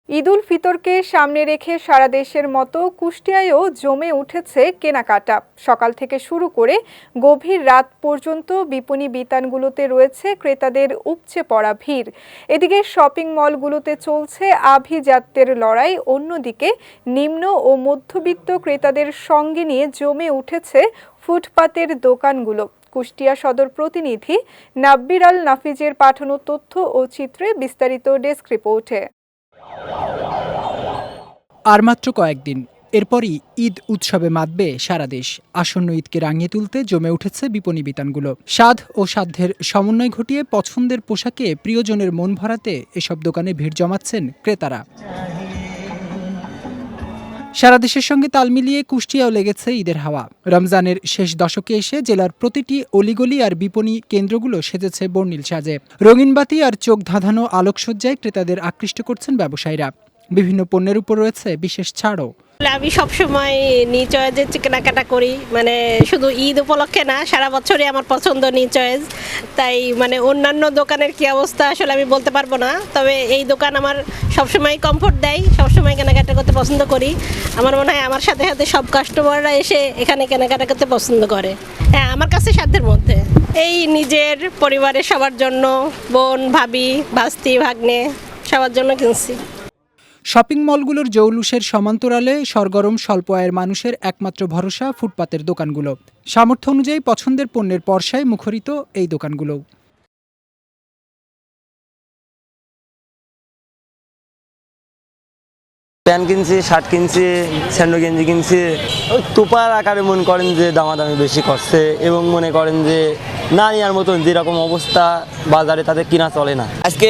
ঈদ উল ফিতরকে সামনে রেখে সারা দেশের মতো কুষ্টিয়ায়ও জমে উঠেছে কেনাকাটা। সকাল থেকে শুরু করে গভীর রাত পর্যন্ত বিপণী বিতানগুলোতে রয়েছে ক্রেতাদের উপচে পড়া ভিড়। এদিকে শপিং মলগুলোতে চলছে আভিজাত্যের লড়াই, অন্যদিকে নিম্ন ও মধ্যবিত্ত ক্রেতাদের সঙ্গে নিয়ে জমে উঠেছে ফুটপাতের দোকানগুলো। কুষ্টিয়া সদর প্রতিনিধি নাব্বির আল নাফিজের পাঠানো তথ্য ও চিত্রে বিস্তারিত ডেস্ক রিপোর্টে। আর মাত্র কয়েকদিন, এরপরই ঈদ উৎসবে মাতবে সারা দেশ। আসন্ন ঈদকে রাঙিয়ে তুলতে জমে উঠেছে বিপণী বিতানগুলো। স্বাদ ও সাধ্যের সমন্বয় ঘটিয়ে পছন্দের পোশাকে প্রিয়জনের মন ভরাতে এসব দোকানে ভিড় জমাচ্ছেন ক্রেতারা। সারা দেশের সঙ্গে তাল মিলিয়ে কুষ্টিয়াও লেগেছে ঈদের হাওয়া। রমজানের শেষ দশকে এসে জেলার প্রতিটি অলিগলি আর বিপণী কেন্দ্রগুলো সেজেছে বর্ণিল সাজে। রঙিন বাতি আর চোখ ধাঁধানো আলোকসজ্জায় ক্রেতাদের আকৃষ্ট করছেন ব্যবসায়ীরা। বিভিন্ন পণ্যের উপর রয়েছে বিশেষ ছাড়ও। আমি সবসময় নিউ চয়েজের কেনাকাটা করি, শুধু ঈদ উপলক্ষে না, সারা বছরই আমার পছন্দ নিউ চয়েজ। তাই অন্যান্য দোকানের কি অবস্থা আসলে আমি বলতে পারবো না, তবে এই দোকান আমার সবসময় কমফোর্ট দেয়, সবসময় কেনাকাটা করতে পছন্দ করি। আমার মনে হয় আমার সাথে সাথে সব কাস্টমাররা এসে এখানে কেনাকাটা করতে পছন্দ করে। হ্যাঁ, আমার কাছে সাধ্যের মধ্যে। এই নিজের পরিবারের সবার জন্য, বোন, ভাবি, ভাস্তি, ভাগ্নে সবার জন্য কিনছি। শপিং মলগুলোর জৌলুসের সমান্তরালে সরগরম স্বল্প আয়ের মানুষের একমাত্র ভরসা ফুটপাতের দোকানগুলো। সামর্থ্য অনুযায়ী পছন্দের পণ্যের পরশায় মুখরিত এই দোকানগুলো। প্যান্ট কিনছি, শার্ট কিনছি, স্যান্ডো গেঞ্জি কিনছি। ওই তোপার আকারে মনে করেন যে দামাদামি বেশি করছে এবং মনে করেন যে না নেওয়ার মতন যেরকম অবস্থা বাজারে তাদের কিনা চলে না। আজকে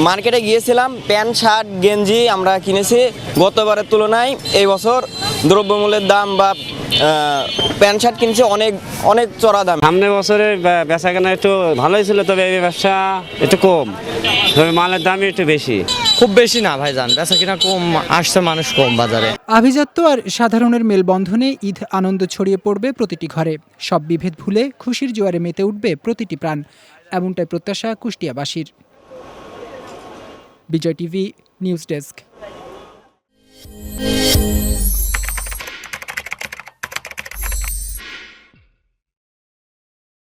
মার্কেটে গিয়েছিলাম, প্যান্ট শার্ট গেঞ্জি আমরা কিনেছি। গতবারের তুলনায় এই বছর দ্রব্যমূল্যের দাম বা প্যান্ট শার্ট কিনছি অনেক অনেক চড়া দাম। সামনের বছরের বেচা কেনা একটু ভালোই ছিল, তবে এই ব্যবসা একটু কম, তবে মালের দামই একটু বেশি। খুব বেশি না ভাইজান, বেচা কিনা কম, আসছে মানুষ কম বাজারে। আভিজাত্য আর সাধারণের মেলবন্ধনে ঈদ আনন্দ ছড়িয়ে পড়বে প্রতিটি ঘরে। সব বিভেদ ভুলে খুশির জোয়ারে মেতে উঠবে প্রতিটি প্রাণ, এমনটাই প্রত্যাশা কুষ্টিয়াবাসীর। বিজয় টিভি নিউজ ডেস্ক।